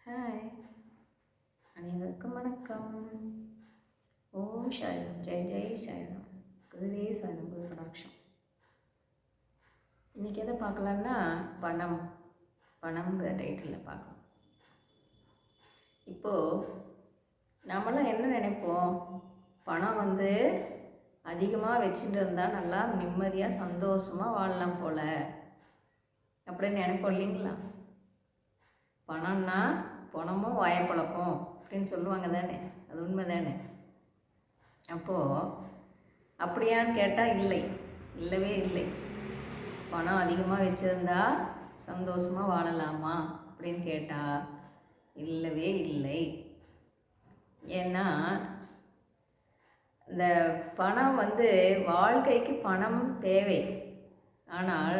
Hi, அனைவருக்கும் வணக்கம். ஓம் சாய்ராம், ஜெய் ஜெய் சாய்ராம், குருவே சாய்ராம், குரு கடாட்சம். இன்றைக்கி எதை பார்க்கலான்னா பணம்ங்கிற டைட்டிலில் பார்க்கலாம். இப்போது நம்மளாம் என்ன நினைப்போம், பணம் அதிகமாக வச்சுட்டு இருந்தால் நல்லா நிம்மதியாக சந்தோஷமாக வாழலாம் போல் அப்படின்னு நினைப்போம் இல்லைங்களா? பணம்னா பணமும் வாயப்பழக்கம் அப்படின்னு சொல்லுவாங்க தானே, அது உண்மை தானே? அப்போது அப்படியான்னு கேட்டால் இல்லவே இல்லை. பணம் அதிகமாக வச்சுருந்தா சந்தோஷமாக வாழலாமா அப்படின்னு கேட்டால் இல்லவே இல்லை. ஏன்னா இந்த பணம் வாழ்க்கைக்கு பணம் தேவை, ஆனால்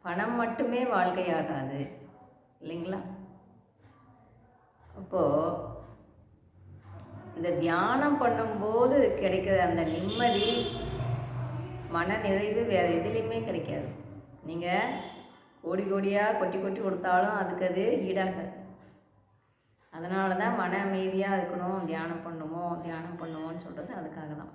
பணம் மட்டுமே வாழ்க்கையாகாது இல்லைங்களா? அப்போது இந்த தியானம் பண்ணும்போது கிடைக்கிற அந்த நிம்மதி, மன நிறைவு வேறு எதுலேயுமே கிடைக்காது. நீங்கள் கோடியாக கொட்டி கொடுத்தாலும் அதுக்கு அது ஈடாகாது. அதனால தான் மன அமைதியாக இருக்கணும், தியானம் பண்ணுவோம்னு சொல்கிறது அதுக்காக தான்.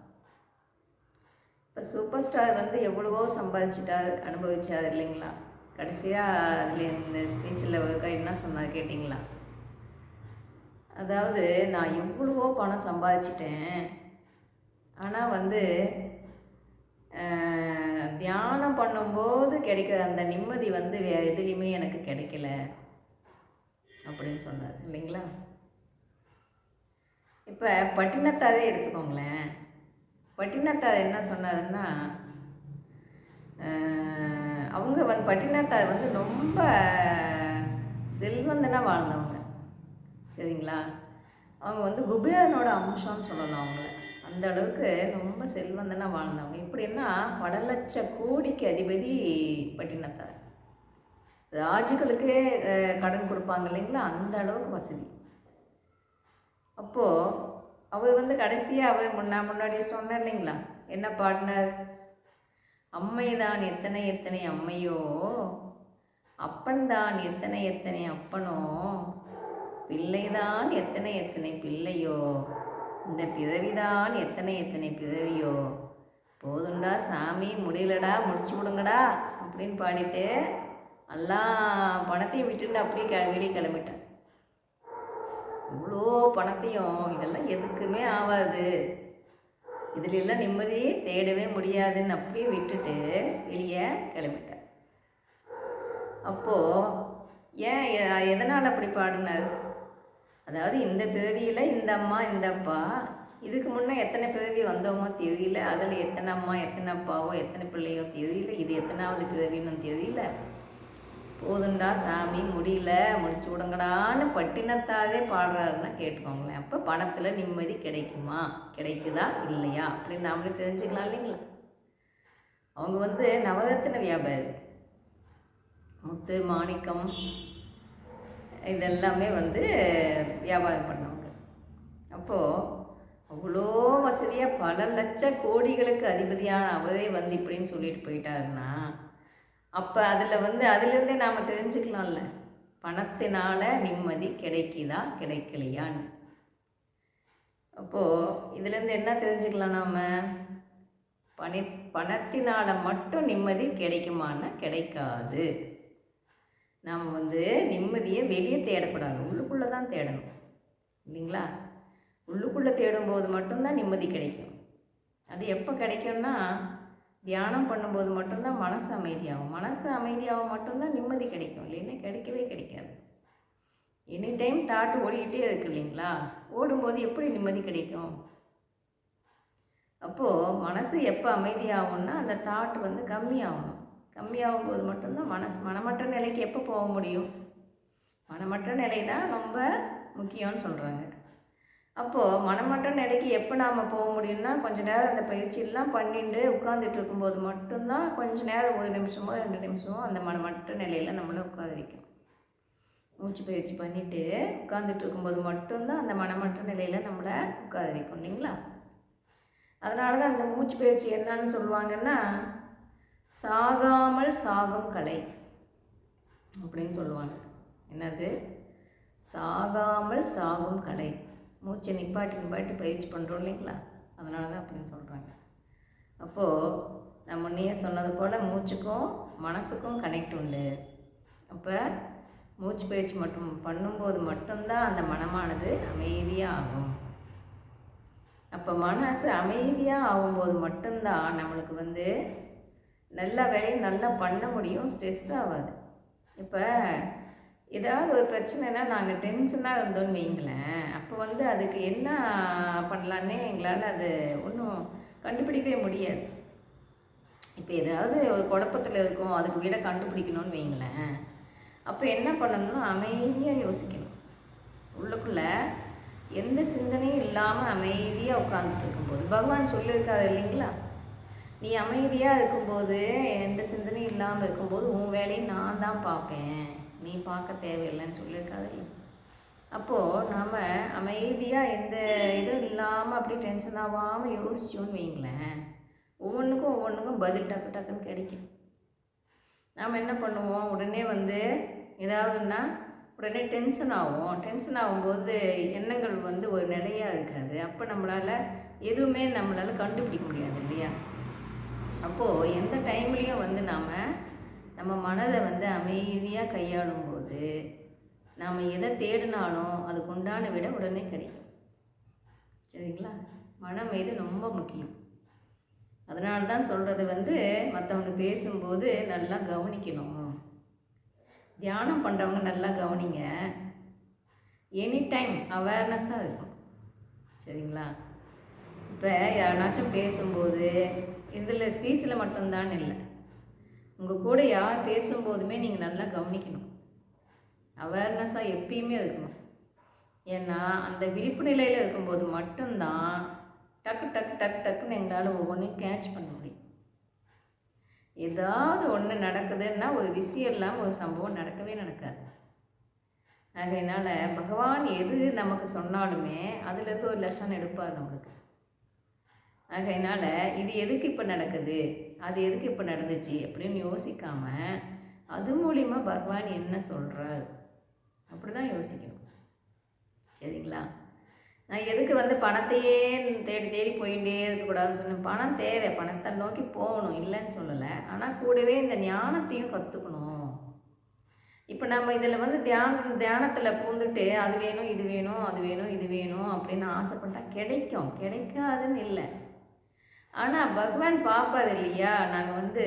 இப்போ சூப்பர் ஸ்டார் எவ்வளவோ சம்பாதிச்சிட்டார், அனுபவிச்சார் இல்லைங்களா? கடைசியாக அதில் இந்த ஸ்பீச்சில் என்ன சொன்னார் கேட்டிங்களா? அதாவது, நான் எவ்வளவோ பணம் சம்பாதிச்சிட்டேன், ஆனால் தியானம் பண்ணும்போது கிடைக்கிற அந்த நிம்மதி வேறு எதுலேயுமே எனக்கு கிடைக்கல அப்படின்னு சொன்னார் இல்லைங்களா? இப்போ பட்டினத்தாரே எடுத்துக்கோங்களேன். பட்டினத்தார் என்ன சொன்னாருன்னா, அவங்க பட்டினத்தார் ரொம்ப செல்வந்தனாக வாழ்ந்தவங்க, சரிங்களா? அவங்க குபேரனோட அம்சம்னு சொல்லலாம். அவங்கள அந்த அளவுக்கு ரொம்ப செல்வந்தனாக வாழ்ந்தவங்க. எப்படின்னா பல லட்ச கோடிக்கு அதிபதி பட்டினத்தார். ராஜுகளுக்கே கடன் கொடுப்பாங்க இல்லைங்களா, அந்த அளவுக்கு வசதி. அப்போது அவர் கடைசியாக அவர் முன்னாடி சொன்னார் இல்லைங்களா, என்ன பாடினார்? அம்மைதான் எத்தனை எத்தனை அம்மையோ, அப்பன்தான் எத்தனை எத்தனை அப்பனோ, பிள்ளைதான் எத்தனை எத்தனை பிள்ளையோ, இந்த பிறவிதான் எத்தனை எத்தனை பிறவியோ, போதுண்டா சாமி, முடியலடா, முடிச்சு விடுங்கடா அப்படின்னு பாடிட்டு எல்லா பணத்தையும் விட்டுட்டு அப்படியே வெளியே கிளம்பிட்டேன். இவ்வளோ பணத்தையும் இதெல்லாம் எதுக்குமே ஆகாது, இதில் எல்லாம் நிம்மதியே தேடவே முடியாதுன்னு அப்படியே விட்டுட்டு வெளியே கிளம்பிட்டேன். அப்போது ஏன் எதனால் அப்படி பாடினார்? அதாவது இந்த பிறவியில் இந்த அம்மா இந்த அப்பா, இதுக்கு முன்னே எத்தனை பிறவி வந்தோமோ தெரியல, அதில் எத்தனை அம்மா எத்தனை அப்பாவோ எத்தனை பிள்ளையோ தெரியல, இது எத்தனாவது பிறவின்னு தெரியல, போதுண்டா சாமி, முடியல, முடிச்சு விடுங்கடான்னு பட்டினத்தாரே பாடுறாருன்னா கேட்டுக்கோங்களேன். அப்போ பணத்தில் நிம்மதி கிடைக்குமா, கிடைக்குதா இல்லையா அப்படின்னு நாமளே தெரிஞ்சுக்கலாம் இல்லைங்களா? அவங்க நவரத்தின வியாபாரி, முத்து மாணிக்கம் இதெல்லாமே வியாபாரம் பண்ணவங்க. அப்போது அவ்வளோ வசதியாக பல லட்ச கோடிகளுக்கு அதிபதியான அவரே இப்படின்னு சொல்லிட்டு போயிட்டாருன்னா, அப்போ அதில் அதிலேருந்தே நாம் தெரிஞ்சுக்கலாம்ல, பணத்தினால நிம்மதி கிடைக்குதா கிடைக்கலையான்னு. அப்போது இதுலேருந்து என்ன தெரிஞ்சுக்கலாம் நாம்? பணத்தினால் மட்டும் நிம்மதி கிடைக்குமான்னா கிடைக்காது. நாம் நிம்மதியை வெளியே தேடக்கூடாது, உள்ளுக்குள்ளே தான் தேடணும் இல்லைங்களா? உள்ளுக்குள்ளே தேடும்போது மட்டும்தான் நிம்மதி கிடைக்கும். அது எப்போ கிடைக்கும்னா, தியானம் பண்ணும்போது மட்டும்தான் மனசு அமைதியாகும் மட்டும்தான் நிம்மதி கிடைக்கும், இல்லைன்னா கிடைக்கவே கிடைக்காது. எனி டைம் தாட்டு ஓடிக்கிட்டே இருக்கு இல்லைங்களா? ஓடும்போது எப்படி நிம்மதி கிடைக்கும்? அப்போது மனசு எப்போ அமைதியாகும்னா அந்த தாட்டு கம்மியாகும் போது மட்டும்தான் மனமற்ற நிலைக்கு எப்போ போக முடியும்? மனமற்ற நிலை தான் ரொம்ப முக்கியம்னு சொல்கிறாங்க. அப்போது மனமற்ற நிலைக்கு எப்போ நாம் போக முடியும்னா, கொஞ்சம் நேரம் அந்த பயிற்சியெல்லாம் பண்ணிட்டு உட்காந்துட்டு இருக்கும்போது மட்டும்தான், கொஞ்சம் நேரம் 1 நிமிஷமோ 2 நிமிஷமோ அந்த மனமற்ற நிலையில் நம்மளை உட்கார வைக்கும். மூச்சு பயிற்சி பண்ணிவிட்டு உட்காந்துட்டு இருக்கும்போது மட்டும்தான் அந்த மனமற்ற நிலையில் நம்மளை உட்கார வைக்கும் இல்லைங்களா? அதனால தான் அந்த மூச்சு பயிற்சி என்னன்னு சொல்லுவாங்கன்னா, சாகாமல் சாகும் கலை அப்படின்னு சொல்லுவாங்க. என்னது? சாகாமல் சாகும் கலை. மூச்சை நிப்பாட்டி பயிற்சி பண்ணுறோம் இல்லைங்களா, அதனால தான் அப்படின்னு சொல்கிறாங்க. அப்போது நான் முன்னையே சொன்னது போல் மூச்சுக்கும் மனசுக்கும் கனெக்ட் உண்டு. அப்போ மூச்சு பயிற்சி மட்டும் பண்ணும்போது மட்டும்தான் அந்த மனமானது அமைதியாக ஆகும். அப்போ மனசு அமைதியாக ஆகும்போது மட்டும்தான் நம்மளுக்கு வந்து நல்ல வேலையை நல்லா பண்ண முடியும், ஸ்ட்ரெஸ் ஆகாது. இப்போ ஏதாவது ஒரு பிரச்சனைனா நாங்கள் டென்ஷனாக இருந்தோன்னு வைங்களேன், அப்போ வந்து அதுக்கு என்ன பண்ணலான்னே எங்களால் அது ஒன்றும் கண்டுபிடிக்கவே முடியாது. இப்போ ஏதாவது ஒரு குழப்பத்தில் இருக்கும், அதுக்கு விட கண்டுபிடிக்கணும்னு வைங்களேன், அப்போ என்ன பண்ணணும்னா அமைதியாக யோசிக்கணும். உள்ளுக்குள்ளே எந்த சிந்தனையும் இல்லாமல் அமைதியாக உட்காந்துட்டு இருக்கும்போது பகவான் சொல்லியிருக்காரு இல்லைங்களா, நீ அமைதியாக இருக்கும்போது எந்த சிந்தனையும் இல்லாமல் இருக்கும்போது உன் வேலையை நான் தான் பார்ப்பேன், நீ பார்க்க தேவையில்லைன்னு சொல்லியிருக்காரு. அப்போது நாம் அமைதியாக எந்த இதுவும் இல்லாமல் அப்படியே டென்ஷன் ஆகாமல் யோசிச்சோன்னு வைங்களேன், ஒவ்வொன்றுக்கும் பதில் டக்கு டக்குன்னு கிடைக்கும். நாம் என்ன பண்ணுவோம், உடனே வந்து ஏதாவதுன்னா உடனே டென்ஷன் ஆகும். டென்ஷன் ஆகும்போது எண்ணங்கள் வந்து ஒரு நிலையாக இருக்காது. அப்போ நம்மளால் கண்டுபிடிக்க முடியாது இல்லையா. அப்போது எந்த டைம்லேயும் வந்து நம்ம மனதை வந்து அமைதியாக கையாளும்போது நாம் எதை தேடினாலும் அதுக்கு உண்டான விட உடனே கிடைக்கும். சரிங்களா, மனம் இது ரொம்ப முக்கியம். அதனால தான் சொல்கிறது வந்து மற்றவங்க பேசும்போது நல்லா கவனிக்கணும். தியானம் பண்ணுறவங்க நல்லா கவனிங்க, எனி டைம் அவேர்னஸாக இருக்கும். சரிங்களா, இப்போ யாருனாச்சும் பேசும்போது இதில் ஸ்பீச்சில் மட்டும்தான் இல்லை, உங்கள் கூட யார் பேசும்போதுமே நீங்கள் நல்லா கவனிக்கணும், அவேர்னஸாக எப்பயுமே இருக்கணும். ஏன்னா அந்த விழிப்பு நிலையில் இருக்கும்போது மட்டும்தான் டக்குன்னு எங்களால் ஒவ்வொன்றையும் கேட்ச் பண்ண முடியும். ஏதாவது ஒன்று நடக்குதுன்னா ஒரு விஷயம் இல்லாமல் ஒரு சம்பவம் நடக்கவே நடக்காது. அதனால் பகவான் எது நமக்கு சொன்னாலுமே அதிலேருந்து ஒரு லெசன் எடுப்பார் நம்மளுக்கு. அதனால் இது எதுக்கு இப்போ நடக்குது, அது எதுக்கு இப்போ நடந்துச்சு அப்படின்னு யோசிக்காமல் அது மூலிமா பகவான் என்ன சொல்கிறார் அப்படி தான் யோசிக்கணும். சரிங்களா, நான் எதுக்கு வந்து பணத்தையே தேடி போயிட்டே இருக்கக்கூடாதுன்னு சொன்னேன். பணம் தேவை, பணத்தை நோக்கி போகணும், இல்லைன்னு சொல்லலை. ஆனால் கூடவே இந்த ஞானத்தையும் கற்றுக்கணும். இப்போ நம்ம இதில் வந்து தியானத்தில் பூந்துட்டு அது வேணும் இது வேணும் அது வேணும் இது வேணும் அப்படின்னு ஆசைப்பட்டால் கிடைக்காதுன்னு இல்லை. ஆனால் பகவான் பார்ப்பார் இல்லையா, நாங்கள் வந்து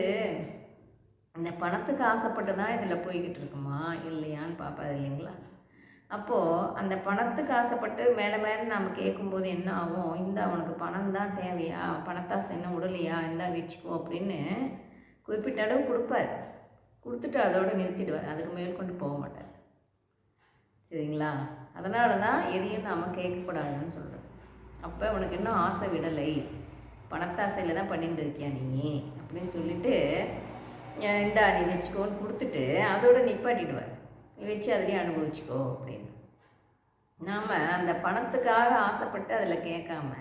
இந்த பணத்துக்கு ஆசைப்பட்டு தான் இதில் போய்கிட்டு இருக்குமா இல்லையான்னு பார்ப்பார் இல்லைங்களா. அப்போது அந்த பணத்துக்கு ஆசைப்பட்டு மேலே நம்ம கேட்கும்போது என்ன ஆகும், இந்த அவனுக்கு பணம் தான் தேவையா, பணத்தாசை என்ன உடலையா, இந்த வச்சுக்கோ அப்படின்னு குறிப்பிட்ட அளவு கொடுப்பார். கொடுத்துட்டு அதோடு நிறுத்திடுவார், அதுக்கு மேற்கொண்டு போக மாட்டார். சரிங்களா, அதனால தான் எதையும் நாம் கேட்கக்கூடாதுன்னு சொல்கிறேன். அப்போ உனக்கு இன்னும் ஆசை விடலை, பணத்தாசையில் தான் பண்ணிட்டு இருக்கியா நீ அப்படின்னு சொல்லிவிட்டு இந்தா நீ வச்சுக்கோன்னு கொடுத்துட்டு அதோடு நிப்பாட்டிடுவார். நீ வச்சு அதிலே அனுபவிச்சுக்கோ அப்படின்னு. நாம் அந்த பணத்துக்காக ஆசைப்பட்டு அதில் கேட்காம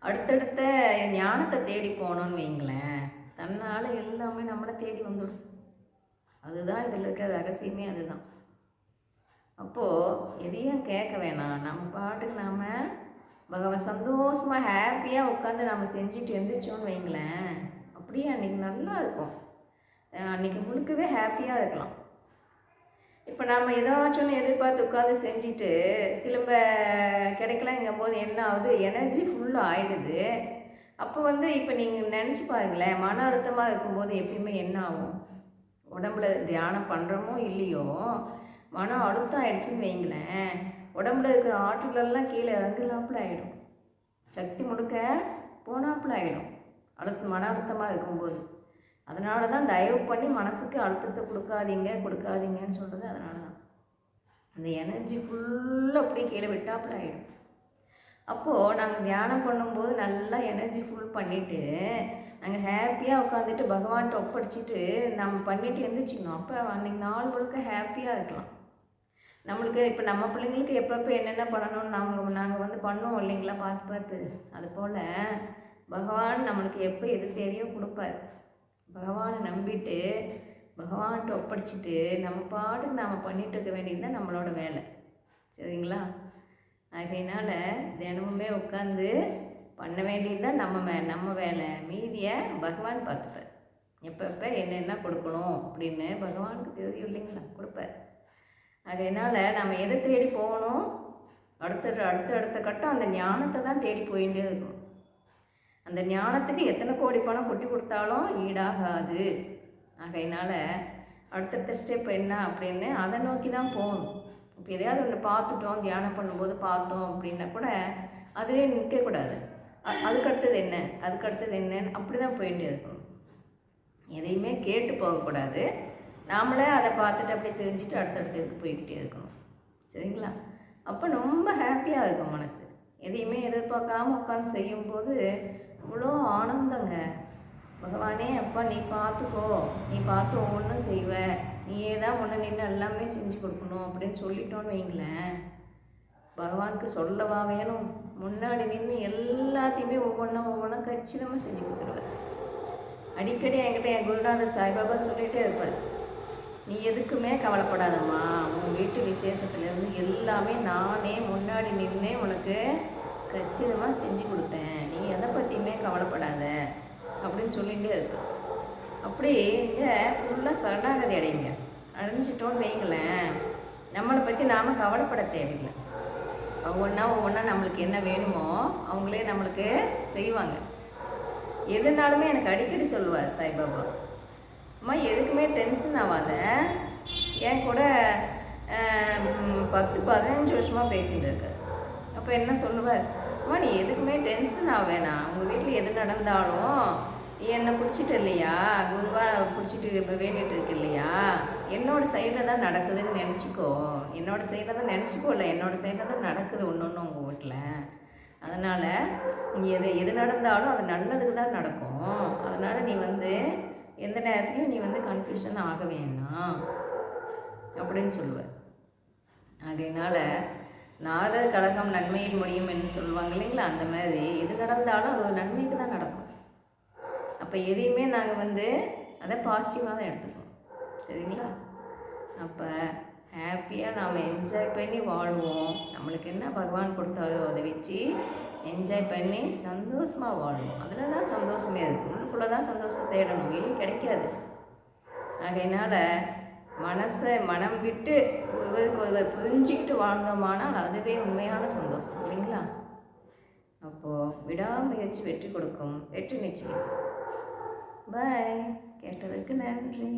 அடுத்தடுத்த ஞானத்தை தேடி போனோன்னு வைங்களேன், தன்னால் எல்லாமே நம்மளை தேடி வந்துடும். அதுதான் இதில் இருக்கிற ரகசியமே அதுதான். அப்போது எதையும் கேட்க வேணாம், நம்ம பாட்டுக்கு நாம் பகவான் சந்தோஷமாக ஹாப்பியாக உட்காந்து நம்ம செஞ்சுட்டு எழுந்திரிச்சோன்னு வைங்களேன், அப்படியே அன்றைக்கி நல்லா இருக்கும், அன்றைக்கி முழுக்கவே ஹாப்பியாக இருக்கலாம். இப்போ நம்ம ஏதாச்சும் எதிர்பார்த்து உட்காந்து செஞ்சுட்டு திரும்ப கிடைக்கலங்கும் போது என்ன ஆகுது, எனர்ஜி ஃபுல்லாக ஆகிடுது. அப்போ வந்து இப்போ நீங்கள் நினச்சி பாருங்களேன், மன அழுத்தமாக இருக்கும்போது எப்பயுமே என்ன ஆகும், உடம்புல தியானம் பண்ணுறோமோ இல்லையோ மன அழுத்தம் ஆகிடுச்சின்னு வைங்களேன், உடம்புல இருக்கிற ஆற்றலெல்லாம் கீழே இறங்குலாப்புல ஆகிடும், சக்தி முழுக்க போனாப்புல ஆகிடும் மன அழுத்தமாக இருக்கும்போது. அதனால தான் தயவு பண்ணி மனசுக்கு அழுத்தத்தை கொடுக்காதீங்கன்னு சொல்கிறது. அதனால தான் அந்த எனர்ஜி ஃபுல்லாக அப்படியே கீழே விட்டாப்புல ஆகிடும். அப்போது நாங்கள் தியானம் பண்ணும்போது நல்லா எனர்ஜி ஃபுல் பண்ணிவிட்டு நாங்கள் ஹாப்பியாக உட்காந்துட்டு பகவான்கிட்ட ஒப்படைச்சிட்டு நம்ம பண்ணிவிட்டு எழுந்திரிச்சிக்கணும். அப்போ அன்றைக்கி நாள் முழுக்க ஹாப்பியாக இருக்கலாம். நம்மளுக்கு இப்போ நம்ம பிள்ளைங்களுக்கு எப்பப்போ என்னென்ன பண்ணணும்னு நாங்கள் வந்து பண்ணுவோம் இல்லைங்களா, பார்த்து அதுபோல் பகவான் நம்மளுக்கு எப்போ எது தேவையோ கொடுப்பார். பகவானை நம்பிட்டு பகவான்கிட்ட ஒப்படைச்சிட்டு நம்ம பாட்டுக்கு நாம் பண்ணிகிட்டு இருக்க வேண்டியது தான் நம்மளோட வேலை. சரிங்களா? ஆகையினால் தினமுமே உட்காந்து பண்ண வேண்டியது தான் நம்ம வேலை. மீதியை பகவான் பார்த்துப்பார். எப்போ என்னென்ன கொடுக்கணும் அப்படின்னு பகவானுக்கு தெரியும் இல்லைங்களா, கொடுப்பார். அதனால் நம்ம எதை தேடி போகணும், அடுத்த கட்டம் அந்த ஞானத்தை தான் தேடி போயிட்டே இருக்கணும். அந்த ஞானத்துக்கு எத்தனை கோடி பணம் கொட்டி கொடுத்தாலும் ஈடாகாது. ஆகையினால் அடுத்தடுத்த ஸ்டெப் என்ன அப்படின்னு அதை நோக்கி தான் போகணும். இப்போ எதையாவது ஒன்று பார்த்துட்டோம், தியானம் பண்ணும்போது பார்த்தோம் அப்படின்னா கூட அதிலே நிற்கக்கூடாது. அதுக்கடுத்தது என்னன்னு அப்படி தான் போயிட்டே இருக்கணும். எதையுமே கேட்டு போகக்கூடாது. நாமளே அதை பார்த்துட்டு அப்படியே தெரிஞ்சுட்டு அடுத்தடுத்ததுக்கு போய்கிட்டே இருக்கணும். சரிங்களா? அப்போ ரொம்ப ஹாப்பியாக இருக்கும் மனசு. எதையுமே எதிர்பார்க்காம உட்காந்து செய்யும்போது இவ்வளோ ஆனந்தங்க. பகவானே, அப்பா நீ பார்த்துக்கோ, நீ பார்த்து ஒவ்வொன்றும் செய்வ, நீயே தான் ஒன்று நின்று எல்லாமே செஞ்சு கொடுக்கணும் அப்படின்னு சொல்லிட்டோன்னு வைங்களேன், பகவானுக்கு சொல்லவா வேணும்? முன்னாடி நின்று எல்லாத்தையுமே ஒவ்வொன்றா கச்சிதமாக செஞ்சு கொடுத்துருவார். அடிக்கடி என்கிட்ட என் குருநாதர் சாய்பாபா சொல்லிகிட்டே இருப்பார், நீ எதுக்குமே கவலைப்படாதம்மா, உன் வீட்டு விசேஷத்துலேருந்து எல்லாமே நானே முன்னாடி நின்று உனக்கு கச்சிதமாக செஞ்சு கொடுப்பேன், நீ எதை பற்றியுமே கவலைப்படாத அப்படின்னு சொல்லிகிட்டே இருக்கு. அப்படி நீங்கள் ஃபுல்லாக சரணாகதி அடைஞ்சிட்டோன்னு வைங்களேன், நம்மளை பற்றி நாம் கவலைப்பட தேவையில்லை. ஒவ்வொன்றா நம்மளுக்கு என்ன வேணுமோ அவங்களே நம்மளுக்கு செய்வாங்க. எதுனாலுமே எனக்கு அடிக்கடி சொல்லுவார் சாய்பாபா, அம்மா எதுக்குமே டென்ஷன் ஆகாத, என் கூட 10-15 வருஷமாக பேசிகிட்டு இருக்கார். அப்போ என்ன சொல்லுவார், அம்மா நீ எதுக்குமே டென்ஷன் ஆக வேணாம், உங்கள் வீட்டில் எது நடந்தாலும் நீ என்னை பிடிச்சிட்டு இல்லையா, குருவாக பிடிச்சிட்டு இப்போ வேண்டிகிட்டு இருக்கு இல்லையா, என்னோடய சைடில் தான் நடக்குதுன்னு நினச்சிக்கோ, என்னோடய சைடில் தான் நினச்சிக்கோ, இல்லை என்னோடய சைடில் தான் நடக்குது ஒன்று உங்கள் வீட்டில். அதனால் நீ எது நடந்தாலும் அது நல்லதுக்கு தான் நடக்கும். அதனால் நீ எந்த நேரத்துலையும் நீ கன்ஃபியூஷன் ஆக வேணாம் அப்படின்னு சொல்லுவார். அதனால் நாரர் கழகம் நன்மையில் முடியும் என்று சொல்லுவாங்க இல்லைங்களா, அந்த மாதிரி எது நடந்தாலும் அது ஒரு நன்மைக்கு தான் நடக்கும். அப்போ எதையுமே நாங்கள் அதை பாசிட்டிவாக தான் எடுத்துக்கணும். சரிங்களா? அப்போ ஹாப்பியாக நாம் என்ஜாய் பண்ணி வாழ்வோம். நம்மளுக்கு என்ன பகவான் கொடுத்தாரோ அதை வச்சு என்ஜாய் பண்ணி சந்தோஷமாக வாழ்வோம். அதில் தான் சந்தோஷமே இருக்குது. உள்ளுக்குள்ளே தான் சந்தோஷத்தை தேடணும், வெளியே கிடைக்காது. ஆகையினால் மனம் விட்டு ஒருவர் புரிஞ்சிக்கிட்டு வாழ்ந்தோமானால் அதுவே உண்மையான சந்தோஷம் இல்லைங்களா? அப்போது விடாமுயற்சி வெற்றி கொடுக்கும், வெற்றி நிச்சயம். பாய். கேட்டதற்கு நன்றி.